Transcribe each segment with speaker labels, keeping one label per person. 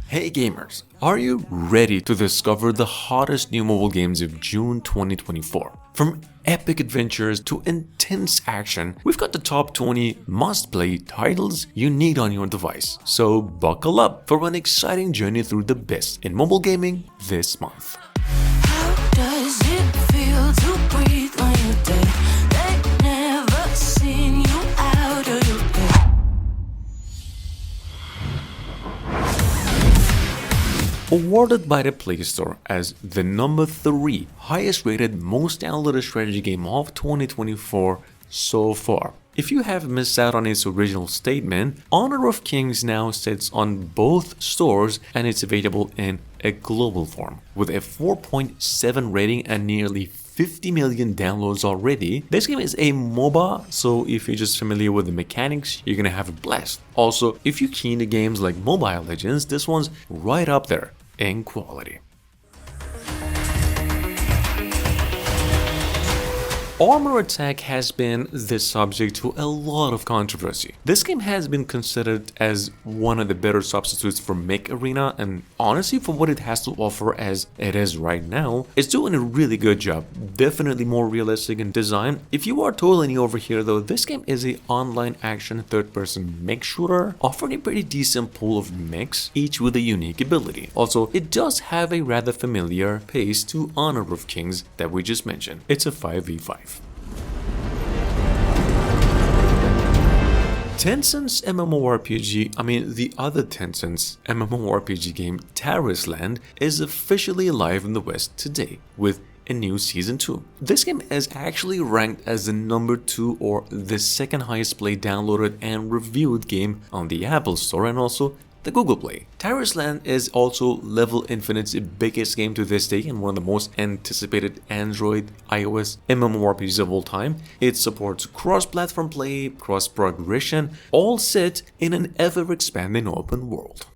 Speaker 1: Hey gamers, are you ready to discover the hottest new mobile games of June 2024? From epic adventures to intense action, we've got the top 20 must-play titles you need on your device. So buckle up for an exciting journey through the best in mobile gaming this month.
Speaker 2: How does it feel to breathe when you're dead? They never seen you out of your bed.
Speaker 1: Awarded by the Play Store as the number 3 highest rated most downloaded strategy game of 2024 so far. If you have missed out on its original statement, Honor of Kings now sits on both stores and it's available in a global form. With a 4.7 rating and nearly 50 million downloads already. This game is a MOBA, so if you're just familiar with the mechanics, you're gonna have a blast. Also, if you're keen to games like Mobile Legends, this one's right up there in quality. Armor Attack has been the subject to a lot of controversy. This game has been considered as one of the better substitutes for Mech Arena, and honestly for what it has to offer as it is right now, it's doing a really good job. Definitely more realistic in design. If you are totally new over here though, this game is an online action third-person mech shooter, offering a pretty decent pool of mechs, each with a unique ability. Also, it does have a rather familiar pace to Honor of Kings that we just mentioned. It's a 5v5. Tencent's MMORPG, the other Tencent's MMORPG game, Terrace Land, is officially live in the West today with a new Season 2. This game is actually ranked as the number 2 or the second highest played, downloaded and reviewed game on the Apple Store and also the Google Play. Terrace Land is also Level Infinite's biggest game to this day and one of the most anticipated Android, iOS MMORPGs of all time. It supports cross-platform play, cross-progression, all set in an ever-expanding open world.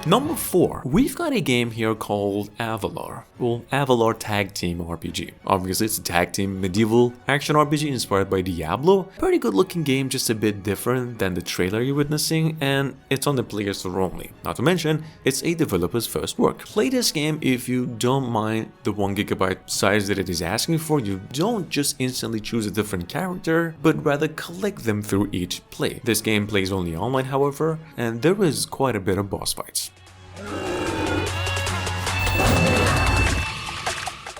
Speaker 1: Number 4, we've got a game here called Outlaws. Well, Outlaws Tag Team RPG. Obviously, it's a tag team medieval action RPG inspired by Diablo. Pretty good looking game, just a bit different than the trailer you're witnessing, and it's on the Play Store only. Not to mention, it's a developer's first work. Play this game if you don't mind the 1GB size that it is asking for. You don't just instantly choose a different character, but rather collect them through each play. This game plays only online, however, and there is quite a bit of boss fights.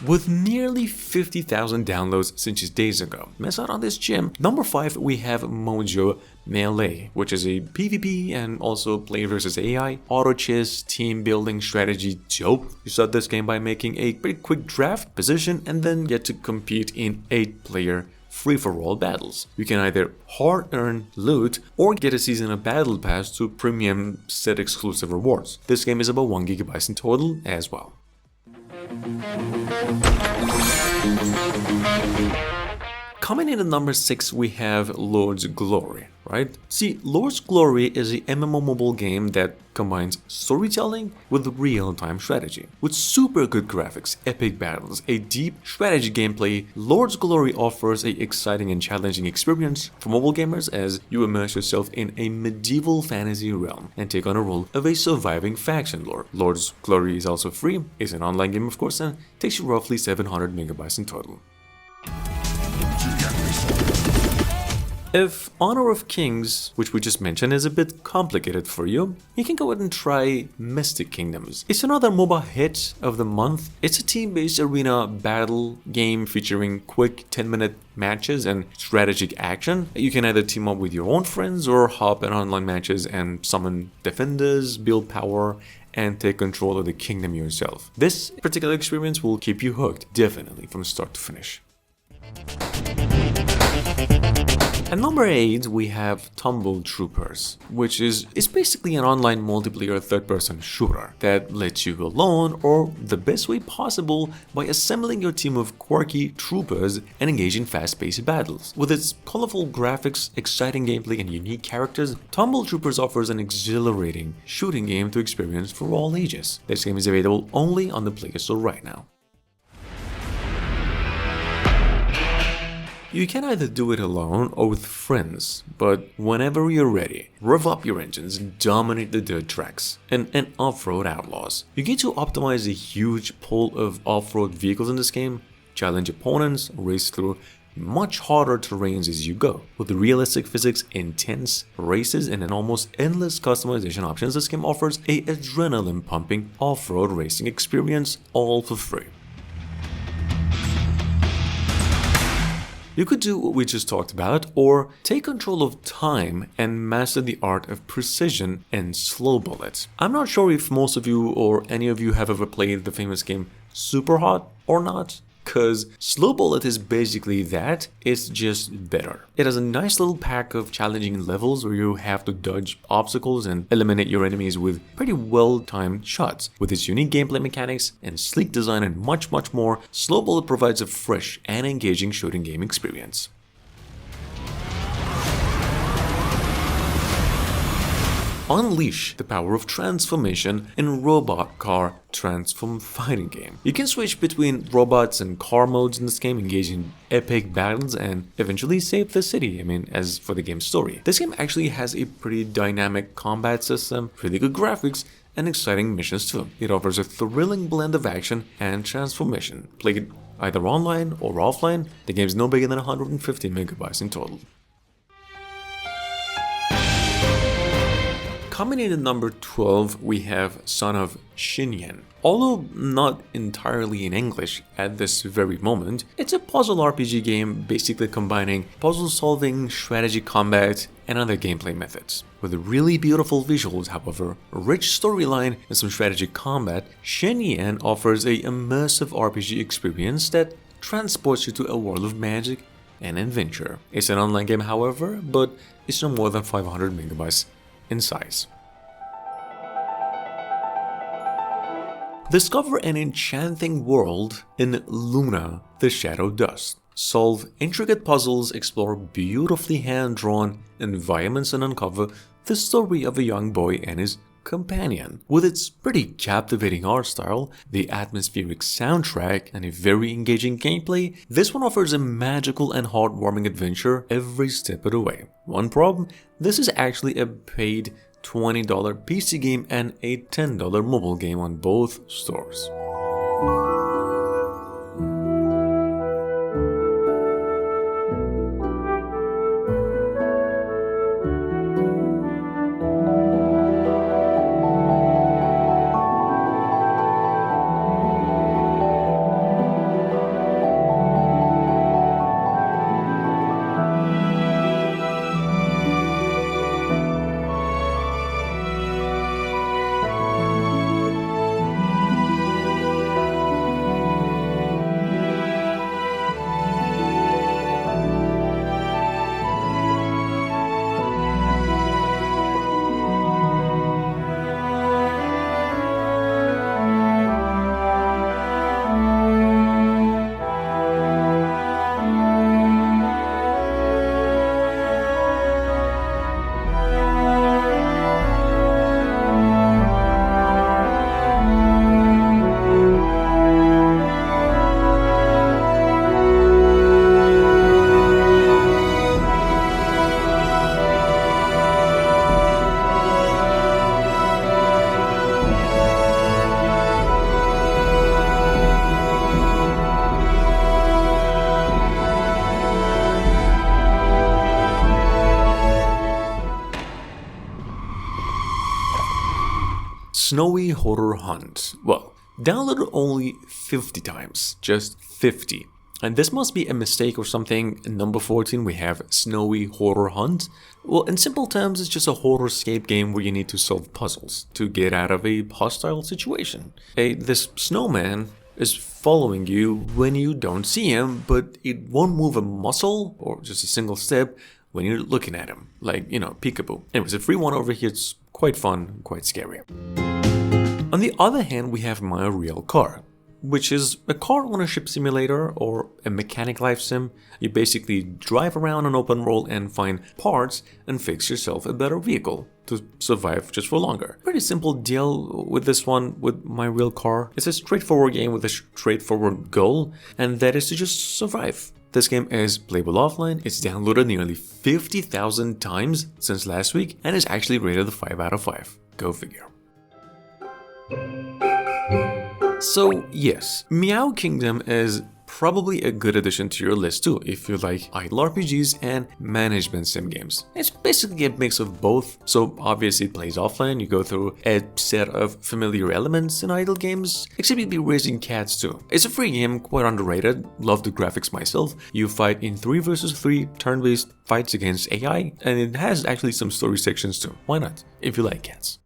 Speaker 1: With nearly 50,000 downloads since just days ago. Miss out on this gem. Number 5, we have Mojo Melee, which is a PvP and also play versus AI, auto chess, team building strategy dope. You start this game by making a pretty quick draft position and then get to compete in 8-player free-for-all battles. You can either hard-earned loot or get a season of battle pass to premium set exclusive rewards. This game is about 1GB in total as well. Coming in at number 6, we have Lord's Glory, right? See, Lord's Glory is a MMO mobile game that combines storytelling with real-time strategy. With super good graphics, epic battles, a deep strategy gameplay, Lord's Glory offers an exciting and challenging experience for mobile gamers as you immerse yourself in a medieval fantasy realm and take on a role of a surviving faction lord. Lord's Glory is also free, is an online game of course, and takes you roughly 700 megabytes in total. If Honor of Kings, which we just mentioned, is a bit complicated for you, you can go ahead and try Mystic Kingdoms. It's another MOBA hit of the month. It's a team-based arena battle game featuring quick 10-minute matches and strategic action. You can either team up with your own friends or hop in online matches and summon defenders, build power, and take control of the kingdom yourself. This particular experience will keep you hooked, definitely, from start to finish. At number 8, we have Tumble Troopers, which is basically an online multiplayer third-person shooter that lets you alone or the best way possible by assembling your team of quirky troopers and engage in fast-paced battles. With its colorful graphics, exciting gameplay, and unique characters, Tumble Troopers offers an exhilarating shooting game to experience for all ages. This game is available only on the Play Store right now. You can either do it alone or with friends, but whenever you're ready, rev up your engines and dominate the dirt tracks and off-road Outlaws. You get to optimize a huge pool of off-road vehicles in this game, challenge opponents, race through much harder terrains as you go. With the realistic physics, intense races, and an almost endless customization options, this game offers a adrenaline-pumping off-road racing experience all for free. You could do what we just talked about, or take control of time and master the art of precision and slow bullets. I'm not sure if most of you or any of you have ever played the famous game Super Hot or not, because slow bullet is basically that, it's just better. It has a nice little pack of challenging levels where you have to dodge obstacles and eliminate your enemies with pretty well-timed shots. With its unique gameplay mechanics and sleek design and much more, slow bullet provides a fresh and engaging shooting game experience. Unleash the power of transformation in Robot Car Transform fighting game. You can switch between robots and car modes in this game, engage in epic battles, and eventually save the city, as for the game's story. This game actually has a pretty dynamic combat system, pretty good graphics, and exciting missions too. It offers a thrilling blend of action and transformation. Play it either online or offline. The game is no bigger than 150 megabytes in total. Coming in at number 12, we have Son of Shenyin. Although not entirely in English at this very moment, it's a puzzle RPG game basically combining puzzle solving, strategy combat, and other gameplay methods. With really beautiful visuals, however, a rich storyline, and some strategy combat, Shenyin offers a immersive RPG experience that transports you to a world of magic and adventure. It's an online game, however, but it's no more than 500 megabytes in size. Discover an enchanting world in Luna, the Shadow Dust. Solve intricate puzzles, explore beautifully hand-drawn environments, and uncover the story of a young boy and his companion. With its pretty captivating art style, the atmospheric soundtrack, and a very engaging gameplay, this one offers a magical and heartwarming adventure every step of the way. One problem, this is actually a paid $20 PC game and a $10 mobile game on both stores. Snowy Horror Hunt. Well, downloaded only 50 times, just 50. And this must be a mistake or something. Number 14, we have Snowy Horror Hunt. Well, in simple terms, it's just a horror-scape game where you need to solve puzzles to get out of a hostile situation. This snowman is following you when you don't see him, but it won't move a muscle or just a single step when you're looking at him, like, peekaboo. Anyways, a free one over here. It's quite fun, quite scary. On the other hand, we have My Real Car, which is a car ownership simulator or a mechanic life sim. You basically drive around an open world and find parts and fix yourself a better vehicle to survive just for longer. Pretty simple deal with this one, with My Real Car. It's a straightforward game with a straightforward goal, and that is to just survive. This game is playable offline, it's downloaded nearly 50,000 times since last week, and is actually rated a 5 out of 5. Go figure. So yes, Meow Kingdom is probably a good addition to your list too if you like idle RPGs and management sim games. It's basically a mix of both, so obviously it plays offline, you go through a set of familiar elements in idle games, except you'd be raising cats too. It's a free game, quite underrated, love the graphics myself. You fight in 3 versus 3 turn-based fights against AI, and it has actually some story sections too. Why not, if you like cats?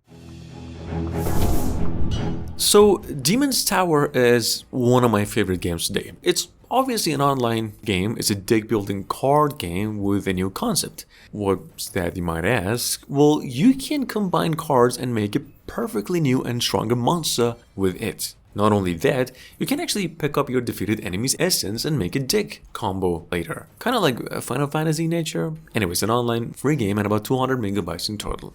Speaker 1: So, Demon's Tower is one of my favorite games today. It's obviously an online game, it's a deck building card game with a new concept. What's that, you might ask? Well, you can combine cards and make a perfectly new and stronger monster with it. Not only that, you can actually pick up your defeated enemy's essence and make a deck combo later. Kinda like a Final Fantasy nature. Anyways, an online free game and about 200 megabytes in total.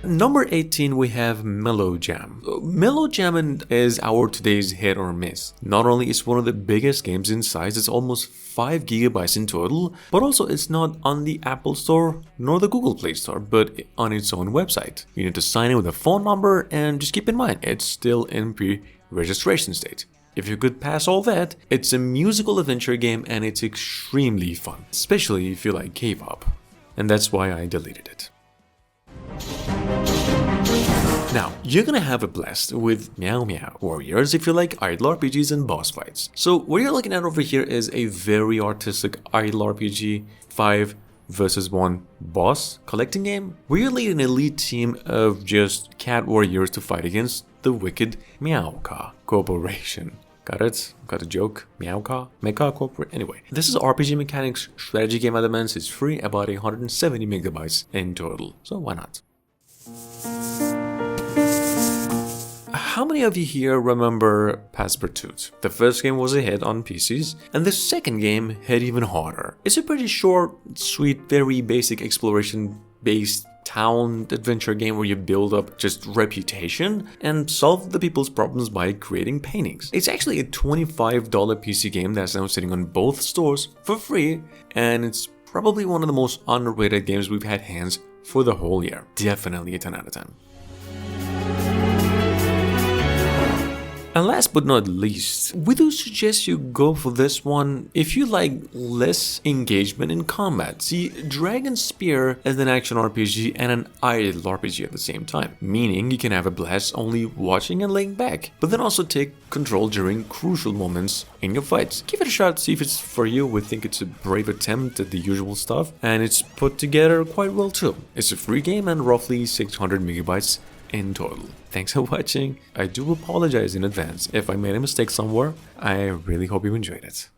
Speaker 1: Number 18, we have Mellow Jam. Mellow Jam is our today's hit or miss. Not only is one of the biggest games in size, it's almost 5 gigabytes in total, but also it's not on the Apple Store nor the Google Play Store, but on its own website. You need to sign in with a phone number, and just keep in mind, it's still in pre-registration state. If you could pass all that, it's a musical adventure game and it's extremely fun, especially if you like K-pop. And that's why I deleted it. Now, you're gonna have a blast with Meow Warriors if you like idle RPGs and boss fights. So what you're looking at over here is a very artistic idle RPG 5 versus 1 boss collecting game where you lead an elite team of just cat warriors to fight against the wicked Meowka Corporation. Got it? Got a joke? Meowka? Mecha Corporate? Anyway, this is RPG mechanics, strategy game elements. It's free, about 170 megabytes in total. So why not? How many of you here remember Passepartout? The first game was a hit on PCs, and the second game hit even harder. It's a pretty short, sweet, very basic exploration-based town adventure game where you build up just reputation and solve the people's problems by creating paintings. It's actually a $25 PC game that's now sitting on both stores for free, and it's probably one of the most underrated games we've had hands for the whole year. Definitely a 10 out of 10. And last but not least, we do suggest you go for this one if you like less engagement in combat. See, Dragon Spear is an action RPG and an idle RPG at the same time, meaning you can have a blast only watching and laying back, but then also take control during crucial moments in your fights. Give it a shot, see if it's for you. We think it's a brave attempt at the usual stuff, and it's put together quite well too. It's a free game and roughly 600 megabytes in total. Thanks for watching. I do apologize in advance if I made a mistake somewhere. I really hope you enjoyed it.